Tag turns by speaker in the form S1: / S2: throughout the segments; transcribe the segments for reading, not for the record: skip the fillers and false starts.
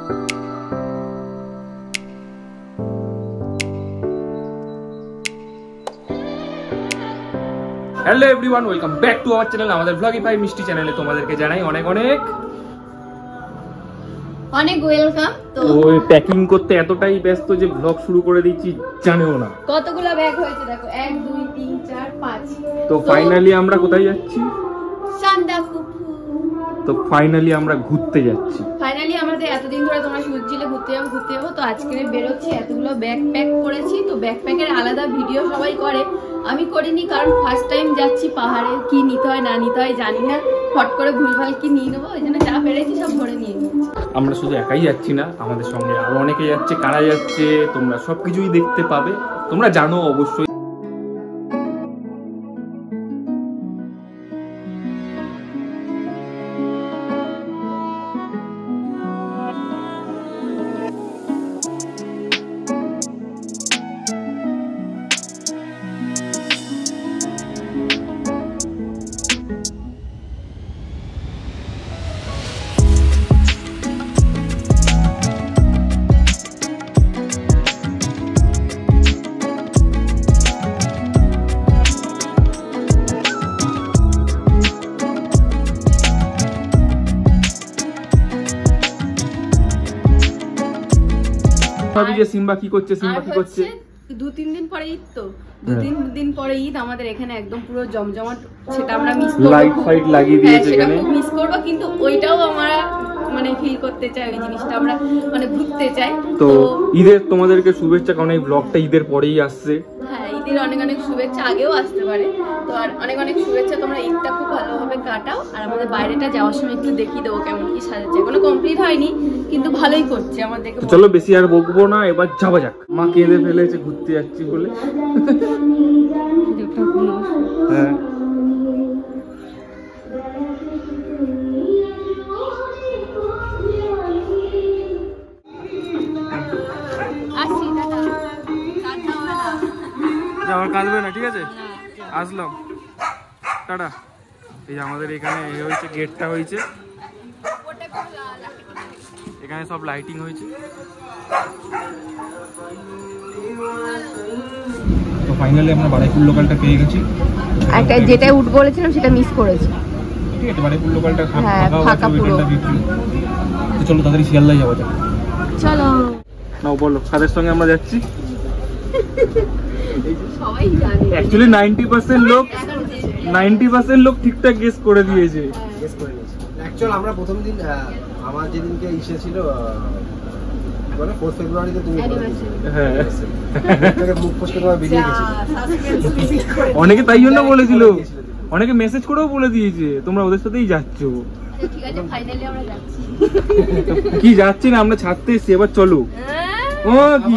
S1: Hello everyone, welcome back to our channel. আমাদের ভ্লগিফাই মিষ্টি চ্যানেলে তোমাদেরকে জানাই অনেক অনেক
S2: অনেক ওয়েলকাম। তো
S1: ওই প্যাকিং করতে এতটাই ব্যস্ত যে ব্লগ শুরু করে দিয়েছি, জানেও না
S2: কতগুলো ব্যাগ হয়েছে দেখো, 1 2 3 4 5।
S1: তো ফাইনালি আমরা কোথায় যাচ্ছি?
S2: সান্দাকুফু।
S1: তো ফাইনালি আমরা ঘুরতে যাচ্ছি।
S2: ফাইনালি আমাদের এতদিন ধরে তোমরা শুনছিলে ঘুরতে যাবো, তো আজকে বেরোচ্ছি। এতগুলো ব্যাগ প্যাক করেছি, তো ব্যাগ প্যাকের আলাদা ভিডিও সবাই করে, আমি করিনি কারণ ফার্স্ট টাইম যাচ্ছি পাহাড়ে। কি নিতে হয় না নিতে হয় জানি না, ফট করে ভুলভাল কি নিয়ে নেবো, ওই জন্য যা পেরেছি সব ভরে নিয়ে নিচ্ছি।
S1: আমরা শুধু একাই যাচ্ছি না, আমাদের সঙ্গে আরো অনেকে যাচ্ছে। কারা যাচ্ছে তোমরা সবকিছুই দেখতে পাবে, তোমরা জানো অবশ্যই। ভাবি যে সিম্বা কি করছে, সিম্বা কি করছে।
S2: 2-3 দিন পরে ঈদ, তো 2-3 দিন পরে ঈদ আমাদের এখানে একদম পুরো জমজমাট। সেটা আমরা মিস করব,
S1: লাইট ফাইট লাগিয়ে দিয়েছে এখানে,
S2: সেটা মিস করব, কিন্তু ওইটাও আমরা মানে ফিল করতে চাই, ওই জিনিসটা আমরা মানে ঘুরতে চাই।
S1: তো ঈদের তোমাদেরকে শুভেচ্ছা, কারণ এই ব্লগটা ঈদের পরেই আসছে।
S2: হ্যাঁ, ঈদের অনেক অনেক শুভেচ্ছা, আগেও আসতে পারে। তো আর অনেক অনেক শুভেচ্ছা, তোমরা ঈদটা খুব ভালোভাবে কাটাও। আর আমাদের বাইরেটা যাওয়ার সময় একটু দেখিয়ে দেবো কেমন কি সাজাচ্ছে। এখনো কমপ্লিট হয়নি, কিন্তু ভালোই করছে আমাদেরকে।
S1: চলো বেশি আর বকবো না, এবার যাওয়া যাক। মা কেঁদে ফেলেছে ঘুরতে যাচ্ছি বলে। হ্যাঁ, আমার কাঁদবে না, ঠিক আছে? আসলাম, টাটা। এই আমাদের এখানে হয়েছে, গেটটা হয়েছে, এখানে সব লাইটিং হয়েছে। তো ফাইনালি আমরা বারাইপুর লোকালটা পেয়ে গেছি।
S2: একটা যেটা উঠ বলেছিলাম সেটা মিস করেছি।
S1: ঠিক আছে, বারাইপুর লোকালটা
S2: ফাঁকা পুরো।
S1: তো চলো তাড়াতাড়ি শিয়ালদায় যাওয়া যাক।
S2: চলো।
S1: নাও বলো কাদের সঙ্গে আমরা যাচ্ছি।
S2: সবাই জানে
S1: অ্যাকচুয়ালি 90% লোক ঠিকঠাক গেস করে দিয়েছে।
S3: গেস করে নিয়েছে। অ্যাকচুয়ালি আমরা প্রথম দিন আমার যেদিনকে ইসে ছিল মানে 4 ফেব্রুয়ারিতে তুমি
S1: হ্যাঁ,
S3: থেকে মুখ ফসকে তোমার বেরিয়ে গেছে।
S1: অনেকে তাই জন্য বলেছিল, অনেকে মেসেজ করেও বলে দিয়েছে তোমরা ওদের সাথেই যাচ্ছ।
S2: ঠিক আছে, ফাইনালি আমরা যাচ্ছি।
S1: কি যাচ্ছি না, আমরা ছাড়তে এসেছি, এবার চলো। ও কি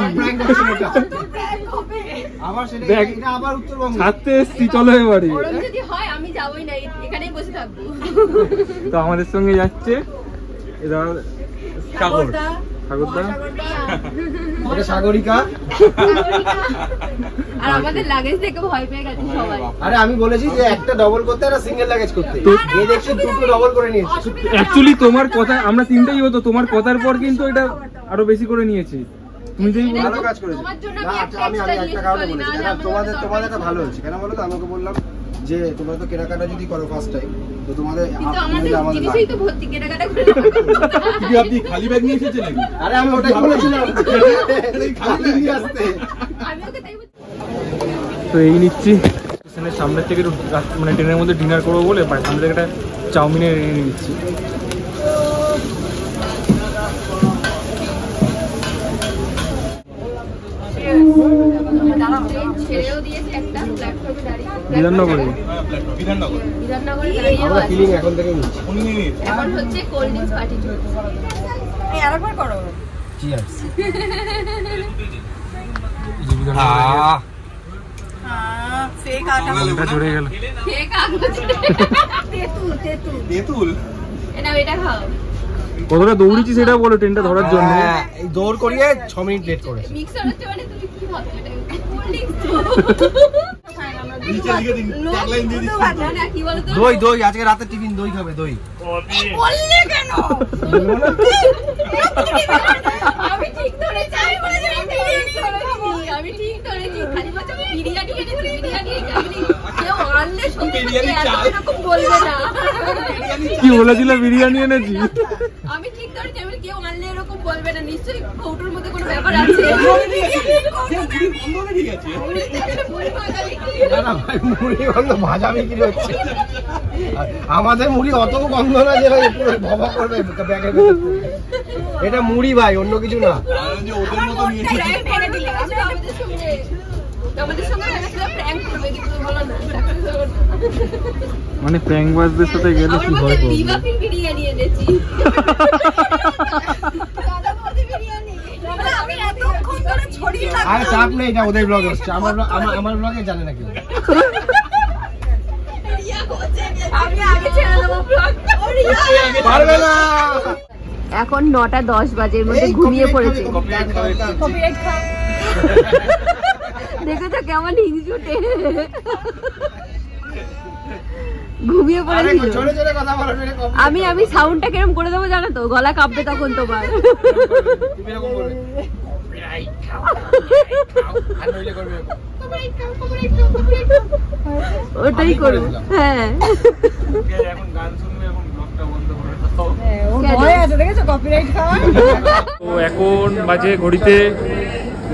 S3: আবার সেটা এটা আবার উত্তরবঙ্গ
S1: ছাড়তে এসেছি, চলো এবারে।
S2: ওরকম যদি হয় আমি যাবই না, এখানেই বসে থাকবো।
S1: তো আমাদের সঙ্গে যাচ্ছে এরা সাগরদা,
S3: এটা সাগরিকা।
S2: আর আমাদের লাগেজ দেখে ভয় পেয়ে গেছে সবাই।
S3: আরে আমি বলেছি যে একটা ডবল করতে আর সিঙ্গেল লাগেজ করতে, এই দেখছি দুটো ডবল করে নিয়েছি।
S1: অ্যাকচুয়ালি তোমার কথা, আমরা তিনটেই হতো, তোমার কথার পর কিন্তু এটা আরো বেশি করে নিয়েছি। তুমি যেই
S3: ভালো কাজ করেছো। আমি একটা কারণে বলেছি, তোমাদেরটা ভালো হয়েছে। কেন বলো তো, আমাকে বললাম যে তোমরা তো কেনাকাটা যদি করো ফার্স্ট টাইম, তো তোমাদের
S2: জিনিসই তো ভর্তি কেনাকাটা করে।
S1: কি আপনি খালি ব্যাগ নিয়ে এসেছেন নাকি?
S3: আরে আমি ওটাই বলেছিলাম, খালি ব্যাগ নিয়ে আসতে।
S2: আমি ওকে তাই
S1: তো এই নিচ্ছি স্টেশনের সামনে থেকে, মানে ট্রেনের মধ্যে ডিনার করবো বলে সামনে থেকে একটা চাউমিনের নিয়ে নিচ্ছি।
S2: ছেড়েও দিয়েছে একটা প্ল্যাটফর্মে দাঁড়িয়ে।
S1: বিধাননগরে
S3: আমরা ফিলিং এখন থেকে নিচ্ছি।
S2: এখন হচ্ছে কোল্ড ড্রিঙ্কস পার্টি চলছে। এই আরেকবার করো।
S3: চিয়ার্স।
S2: ফেক আটা
S1: জুড়ে গেল।
S2: ফেক আটা তেতুল। এটা খাও।
S1: কতটা দৌড়েছি সেটা বলো ট্রেনটা ধরার জন্য।
S3: এই দৌড় করিয়ে 6 মিনিট লেট করেছে।
S2: মিক্সার হচ্ছে মানে তুমি কি ভাবছো, এটা কোল্ড ড্রিঙ্কস তো।
S1: নিচে লিখে দিন, ট্যাগলাইন দিয়ে দিন।
S2: না কি বলো তো,
S3: দই আজকে রাতে টিফিন দই খাবে। দই
S2: বললে কেন?
S1: কি বলেছিল বিরিয়ানি এনেছি?
S2: আমি ঠিক ধরেছি, আমি কেউ আনলে এরকম বলবে না, নিশ্চয়ই কৌটোর মধ্যে কোনো ব্যাপার আছে।
S3: মুড়ি গন্ধ ভাজা বিক্রি হচ্ছে, আমাদের মুড়ি অত গন্ধ না যে ভাই ভবা করবে ব্যাগের ভেতর। এটা মুড়ি ভাই, অন্য কিছু না।
S1: মানে প্র্যাঙ্ক বাজদের সাথে গেলে কি হয়?
S2: বিরিয়ানি এনেছি।
S3: আর চাপ নেই, এটা ওদের ব্লগে হচ্ছে, আমার ব্লগে জানে না কেউ। পারবে না।
S2: এখন 9:10 বাজে, এর মধ্যে ঘুমিয়ে পড়েছে। দেখো তো কেমন হিংসুটে, ঘুমিয়ে পড়েছিল। আমি সাউন্ডটা কিরম করে দেবো জানো তো, গলা কাঁপবে তখন তোমার। ওটাই করবো। হ্যাঁ,
S1: তো এখন বাজে ঘড়িতে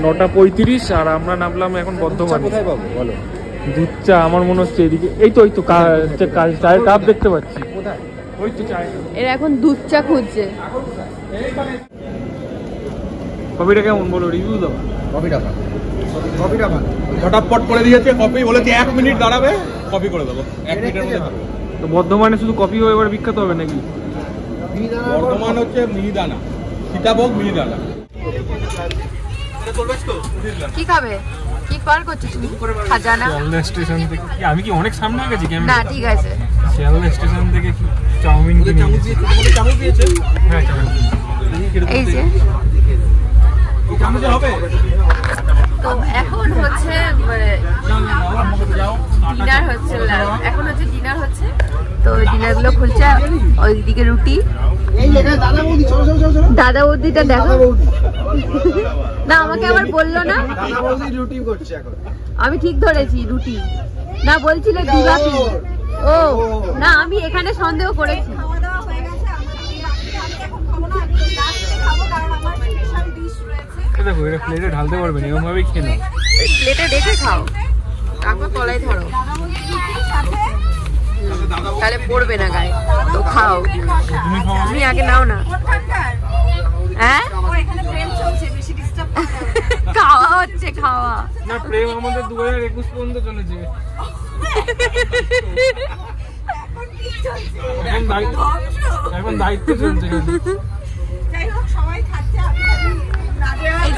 S1: 9:35 আর আমরা নামলাম এখন বর্ধমানে।
S3: কোথায় পাবো বলো?
S1: দুধ চা আমার মনে হচ্ছে এদিকে, এই তো চায়ের কাপ দেখতে পাচ্ছি। ওই তো চায়,
S2: এরা এখন দুধ চা খুঁজছে।
S1: কপিটা কেমন বলো, রিভিউ দাও।
S3: কপিটা
S4: ফটাফট করে দিয়েছে কপি, বলেছে 1 মিনিট দাঁড়াবে কপি করে দেবো 1 মিনিটের মধ্যে।
S1: তো বর্ধমানে শুধু কপি হয়ে এবার বিখ্যাত হবে নাকি?
S4: বর্তমান হচ্ছে মিহিদানা, সীতাভোগ মিহিদানা।
S2: কি খাবে? কি কল করছিস তুমি? খাজানা?
S1: শিয়ালদা স্টেশন থেকে আমি কি অনেক সামনে গেছি?
S2: না ঠিক আছে,
S1: শিয়ালদা স্টেশন থেকে চাউমিন কিনে নিয়েছি।
S4: চামচ দিয়েছে?
S1: হ্যাঁ চাউমিন।
S2: এই যে
S4: চামচে হবে।
S2: তো এখন হচ্ছে ডিনার হচ্ছে, এখন হচ্ছে ডিনার হচ্ছে। তো ডিনার গুলো খুলছে, ওইদিকে রুটি। দাদা বৌদিটা দেখো না, আমাকে আবার বললো না। আমি ঠিক ধরেছি, রুটি না বলছিল দিবাপি। ও না, আমি এখানে সন্দেহ করেছি।
S1: দেখো এটা প্লেটে ঢালতে পারবে না, এরকম ভাবেই খেয়ে নাও।
S2: প্লেটে রেখে খাও, তারপর তলায় ধরো, তাহলে পড়বে না গায়ে। তো খাও, তুমি আগে নাও না। হ্যাঁ খাওয়া হচ্ছে, খাওয়া
S1: না প্রেম আমাদের 2021 পর্যন্ত চলেছে। এখন দায়িত্ব চলছে।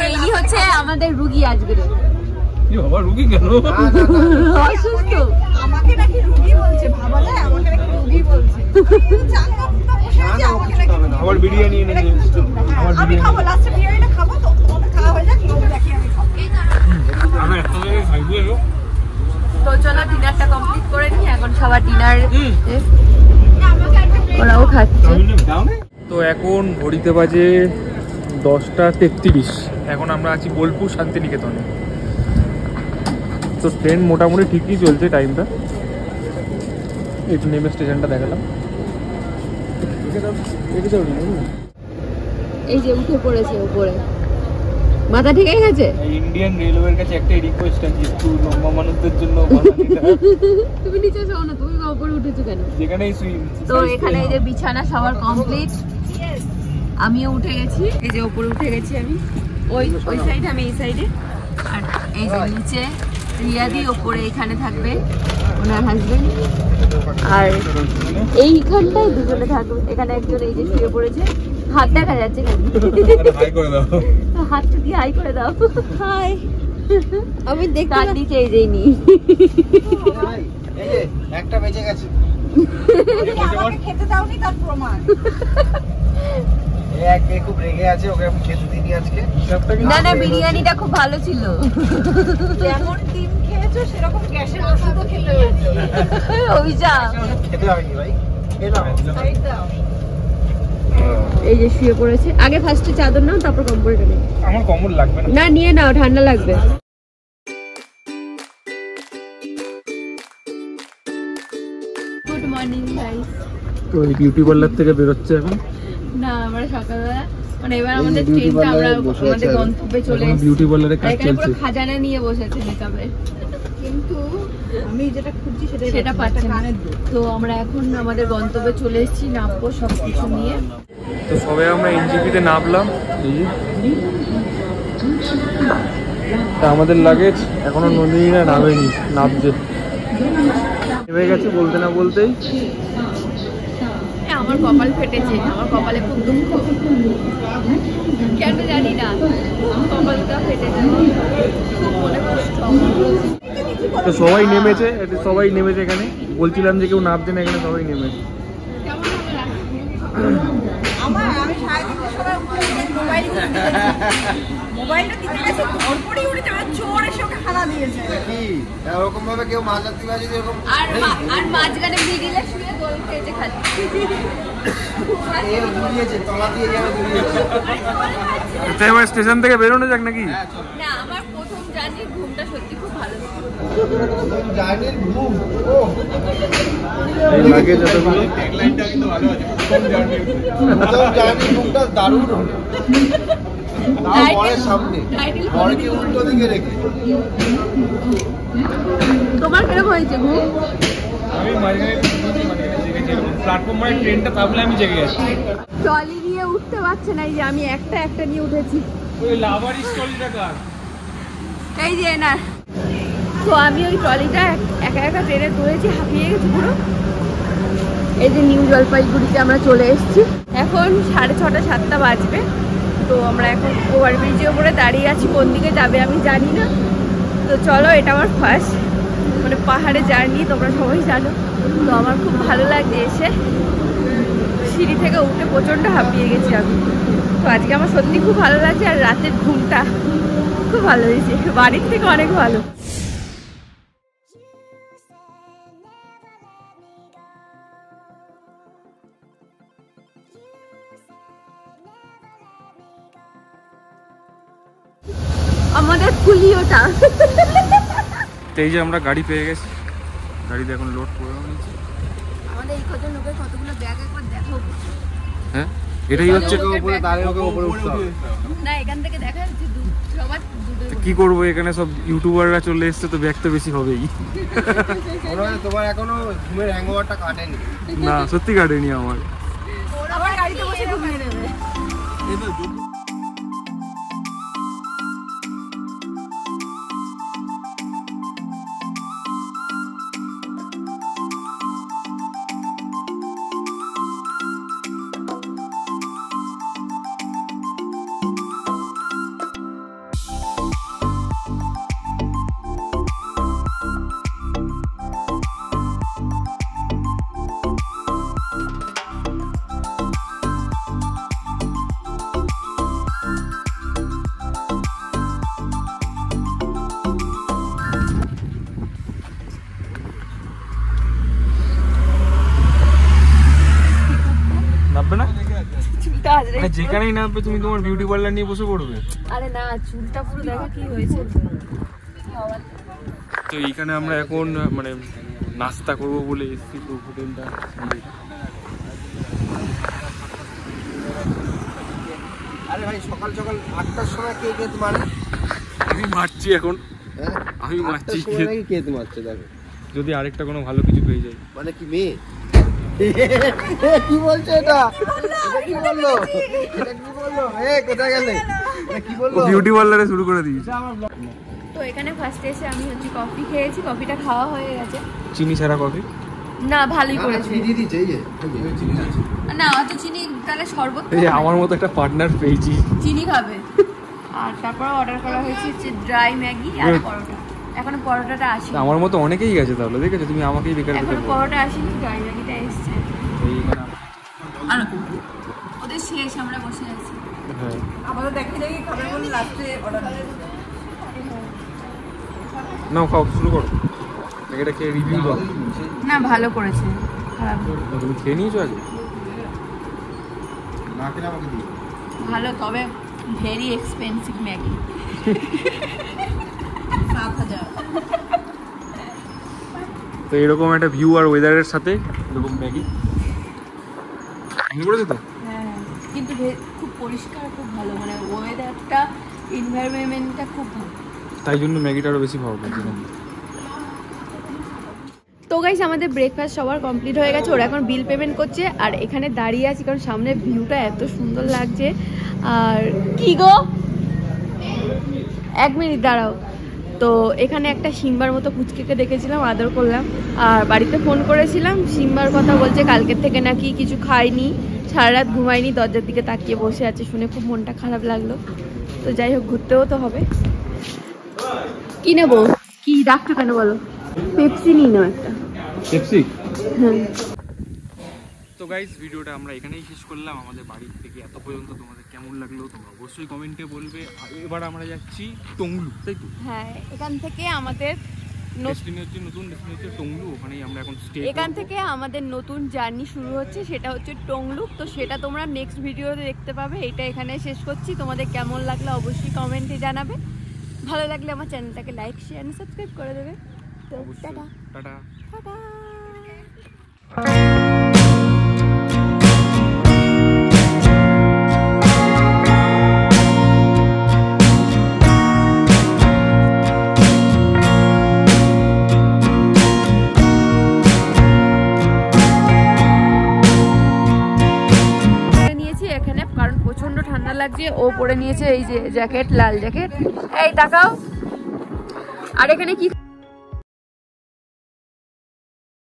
S2: এই হচ্ছে আমাদের রুগী আজকে।
S1: কি বাবা, রুগী কেন?
S2: অসুস্থ।
S5: আমাকে নাকি রুগী বলছে, ভাবা যায় আমাকে নাকি রুগী বলছে।
S1: আবার বিরিয়ানি এনে দিয়েছি।
S5: আমি খাবো, লাস্টে বিরিয়ানিটা খাবো, তো তোমাদের খাওয়া হয়ে যাক, লোক দেখি আমি খাবো।
S1: আমরা একটা জায়গায় খাইবো এলো।
S2: তো চলো ডিনারটা কমপ্লিট করে নিই, এখন সবার ডিনার ওরাও খাচ্ছে।
S1: তো এখন ঘড়িতে বাজে 10:33। এখন আমরা আছি বোলপুর শান্তিনিকেতনে। তো ট্রেন মোটামুটি ঠিকই চলছে টাইমটা। একটু নেমে স্টেশনটা দেখালাম।
S2: এই যে উঠে পড়েছে উপরে, মাথা ঠিক হয়ে গেছে।
S1: ইন্ডিয়ান রেলওয়ের কাছে একটাই রিকোয়েস্ট আছে, একটু লম্বা মানুষদের জন্য
S2: তুমি নিচে শোও না, তুমি উপরে উঠেছো কেন?
S1: যেখানেই শুই।
S2: তো এখানে এই যে বিছানা সবার কমপ্লিট, আমিও উঠে গেছি। এই যে উপরে উঠে গেছি আমি, ওই সাইডে, আমি এই সাইডে। আর এই যে নিচে রিয়াদি, ওপরে এখানে থাকবে ওনার হাজবেন্ড। আর এইখানটায় দুজনে থাকবে। এখানে একজন এই যে শুয়ে পড়েছে, হাত দেখা যাচ্ছে কেন?
S4: হাই করে দাও,
S2: হাতটা দিয়ে হাই করে দাও। হাই, আমি দেখতে তার নিচে এই যেই নি।
S3: এই যে একটা বেঁচে গেছে,
S5: আমাকে খেতে দাওনি তার প্রমাণ।
S3: এই খুব রেগে আছে, ওকে আমি খেতে দিইনি আজকে।
S2: না না, বিরিয়ানিটা খুব ভালো ছিল।
S5: যেমন ডিম খেয়েছো সেরকম গ্যাসের ওষুধও খেতে হয়েছে।
S2: অভিশাপ।
S3: খেতে হয়নি ভাই, খেলাম।
S5: সাইড দাও।
S2: এই যে শুয়ে পড়েছে। আগে ফার্স্টে চাদর নাও, তারপর কম্বলটা নাও।
S1: আমার কম্বল লাগবে না।
S2: না নিয়ে নাও, ঠান্ডা লাগবে। Good morning guys.
S1: তো এই বিউটি পার্লার থেকে বেরোচ্ছে এখন।
S2: না আমরা সকালবেলা মানে এবার আমাদের ট্রেনটা আমরা আমাদের গন্তব্যে চলে এসেছি।
S1: বিউটি পার্লারে কাজ
S2: এখানে পুরো
S1: চলছে।
S2: খাজানা নিয়ে বসেছে মেকআপের,
S5: কিন্তু আমি যেটা খুঁজছি
S2: সেটা পাচ্ছে না। তো আমরা এখন আমাদের গন্তব্যে চলে এসেছি, নামবো সবকিছু নিয়ে।
S1: তো সবে আমরা এনজিপিতে নামলাম, এই তা আমাদের লাগেজ এখনো নন্দিনীরা নামেনি, নামছে। নেমে গেছে বলতে না বলতেই।
S2: আমার কপাল ফেটেছে, আমার কপালে খুব দুঃখ, কেন জানি না কপালটা ফেটেছে, খুব মনে কষ্ট।
S1: তো সবাই নেমেছে, সবাই নেমেছে এখানে। বলছিলাম যে কেউ নামছে না, এখানে সবাই নেমেছে।
S5: আমি সারাদিনের সময় মোবাইলটা দিতে গেছে, ঘরপড়েই উঠেছে, আমার চোর এসে ওকে হানা দিয়েছে।
S3: কি এরকম ভাবে কেউ মাছ ধরতে পারে যদি এরকম
S2: আর মাঝখানে মিডিলে শুয়ে দোল খেয়েছে খালি।
S3: ঘুরিয়েছে, তলা দিয়ে যাবে ঘুরিয়েছে।
S1: তাই এবার স্টেশন থেকে বেরোনো যাক নাকি?
S2: না, আমার প্রথম জার্নির ঘুমটা সত্যি খুব ভালো ছিল।
S3: জার্নির ঘুম ও
S1: এই লাগেজ এতগুলো।
S4: ট্যাগলাইনটা কিন্তু ভালো আছে, প্রথম জার্নি।
S3: জার্নির ঘুমটা দারুণ হলো। তাও পরের সামনে, পরকে উল্টো দিকে রেখে।
S2: তোমার কিরকম হয়েছে ঘুম?
S1: আমি মাঝখানে জেগেছি, প্ল্যাটফর্ম মানে ট্রেনটা থামলে আমি জেগে গেছি।
S2: ট্রলি নিয়ে উঠতে পারছে না, এই যে আমি একটা একটা নিয়ে উঠেছি।
S1: ওই লাভারি স্টলটা কার?
S2: এই যে না, তো আমি ওই ট্রলিটা একা একা ট্রেনে তুলেছি, হাঁপিয়ে গেছি পুরো। এই যে নিউ জলপাইগুড়িতে আমরা চলে এসেছি, এখন 6:30 7টা বাজবে। তো আমরা এখন ওভারব্রিজের উপরে দাঁড়িয়ে আছি, কোন দিকে যাবে আমি জানি না। তো চলো, এটা আমার ফার্স্ট মানে পাহাড়ে জার্নি, তোমরা সবাই জানো। তো আমার খুব ভালো লাগছে এসে, সিঁড়ি থেকে উঠে প্রচণ্ড হাঁপিয়ে গেছি আমি। তো আজকে আমার সত্যি খুব ভালো লাগছে, আর রাতের ঘুমটা খুব ভালো হয়েছে, বাড়ির থেকে অনেক ভালো। আমাদের কুলিওটা
S1: এই যে আমরা গাড়ি পেয়ে গেছি, গাড়িতে এখন লোড করে নিচ্ছি।
S2: আমাদের এই কত লোকের কতগুলো ব্যাগ একবার দেখো।
S1: হ্যাঁ, এটাই হচ্ছে।
S3: উপরে দাঁড়িয়ে ওকে উপরে উঠতে হবে।
S2: না, এখান থেকে দেখা যাচ্ছে সবার দুটো।
S1: কি করবো, এখানে সব ইউটিউবাররা চলে এসছে, তো ব্যাগ তো বেশি হবেই।
S3: মনে হয় তোমার এখনো ঘুমের হ্যাংওভারটা কাটেনি।
S1: না, সত্যি কাটেনি আমার।
S5: আবার গাড়িতে বসে ঘুমিয়ে নেবে।
S1: নামবে না?
S2: চুলটা আজরে
S1: মানে যেখানেই নামবে তুমি তোমার বিউটি পার্লার নিয়ে বসে পড়বে।
S2: আরে না, চুলটা পুরো দেখো কি হয়েছে।
S1: তো এইখানে আমরা এখন মানে নাস্তা করবো বলে এসেছি, তো হোটেলটা
S3: আরে ভাই, সকাল সকাল 8টার সময় কে কে মারে?
S1: আমি মারছি এখন, আমি মারছি।
S3: কে মারছে দেখো,
S1: যদি আরেকটা কোনো ভালো কিছু পেয়ে যাই।
S3: মানে কি মেয়ে? কি বলছে এটা? এটা কি বললো? এটা কি বললো? কোথায় গেলে? এটা কি বললো?
S1: বিউটি পার্লারে শুরু করে দিয়েছি।
S2: তো এখানে ফার্স্টে এসে আমি হচ্ছে কফি খেয়েছি, কফিটা খাওয়া হয়ে গেছে।
S1: চিনি ছাড়া কফি?
S2: না, ভালোই করেছি।
S3: চিনি দিচ্ছে, এই যে চিনি আছে।
S2: না, অত চিনি, তাহলে শরবত
S1: এই যে আমার মতো একটা পার্টনার পেয়েছি।
S2: চিনি খাবে। আর তারপর অর্ডার করা হয়েছে হচ্ছে ড্রাই ম্যাগি আর পরোটা। এখনো পরোটাটা আসেনি।
S1: আমার মতো অনেকেই গেছে তাহলে, দেখেছো তুমি আমাকেই বেকার
S2: এখনো
S1: বেকার বলো।
S2: পরোটা আসেনি, ড্রাই ম্যাগিটা এসছে।
S1: এইখানে
S2: আর ওদের শেষ, আমরা বসে আছি।
S1: হ্যাঁ,
S5: আমাদের দেখে দেখে খাবে বলে লাস্টে অর্ডার দিয়েছে।
S1: নাও খাও, শুরু করো। এটা খেয়ে রিভিউ দাও।
S2: না, ভালো করেছে, খারাপ না।
S1: তুমি খেয়ে নিয়েছো আগে?
S3: না কিনা আমাকে দিও।
S2: ভালো, তবে ভেরি এক্সপেন্সিভ ম্যাগি।
S5: 7,000।
S1: তো এরকম একটা ভিউ আর ওয়েদারের সাথে এরকম ম্যাগি ফাইন করেছে তো?
S2: হ্যাঁ, কিন্তু খুব পরিষ্কার, খুব ভালো, মানে ওয়েদারটা, এনভায়রনমেন্টটা খুব ভালো।
S1: তাই জন্য ম্যাগিটা আরও বেশি ভালো লাগছে।
S2: তো গাইস আমাদের ব্রেকফাস্ট সবার কমপ্লিট হয়ে গেছে, ওরা এখন বিল পেমেন্ট করছে। আর এখানে দাঁড়িয়ে আছি কারণ সামনে ভিউটা এত সুন্দর লাগছে। আর কি গো, 1 মিনিট দাঁড়াও। তো এখানে একটা সিম্বার মতো পুচকেকে দেখেছিলাম, আদর করলাম। আর বাড়িতে ফোন করেছিলাম, সিম্বার কথা বলছে কালকের থেকে নাকি কিছু খায়নি, সারা রাত ঘুমায়নি, দরজার দিকে তাকিয়ে বসে আছে। শুনে খুব মনটা খারাপ লাগলো। তো যাই হোক, ঘুরতেও তো হবে। কি নেবো? কি ডাকছো কেন বলো? পেপসি নিয়ে নাও একটা।
S1: পেপসি?
S2: হ্যাঁ।
S1: তো গাইস ভিডিওটা আমরা এখানেই শেষ করলাম। আমাদের বাড়ি থেকে এত পর্যন্ত তোমাদের কেমন লাগলো তোমরা অবশ্যই কমেন্টে বলবে। আর এবার আমরা যাচ্ছি টংলু, তাই তো?
S2: হ্যাঁ, এখান থেকে আমাদের
S1: নতুন ডেস্টিনি হচ্ছে টংলু। ওখানেই আমরা এখন স্টে।
S2: এখান থেকে আমাদের নতুন জার্নি শুরু হচ্ছে, সেটা হচ্ছে টংলুক। তো সেটা তোমরা নেক্সট ভিডিওতে দেখতে পাবে। এটা এখানে শেষ করছি। তোমাদের কেমন লাগলো অবশ্যই কমেন্টে জানাবে। ভালো লাগলে আমার চ্যানেলটাকে লাইক, শেয়ার এন্ড সাবস্ক্রাইব করে দেবে। তো টাটা
S1: টাটা।
S2: টাটা। লাগছে, ও পরে নিয়েছে এই যে জ্যাকেট, লাল জ্যাকেট। এই তাকাও। আর এখানে কি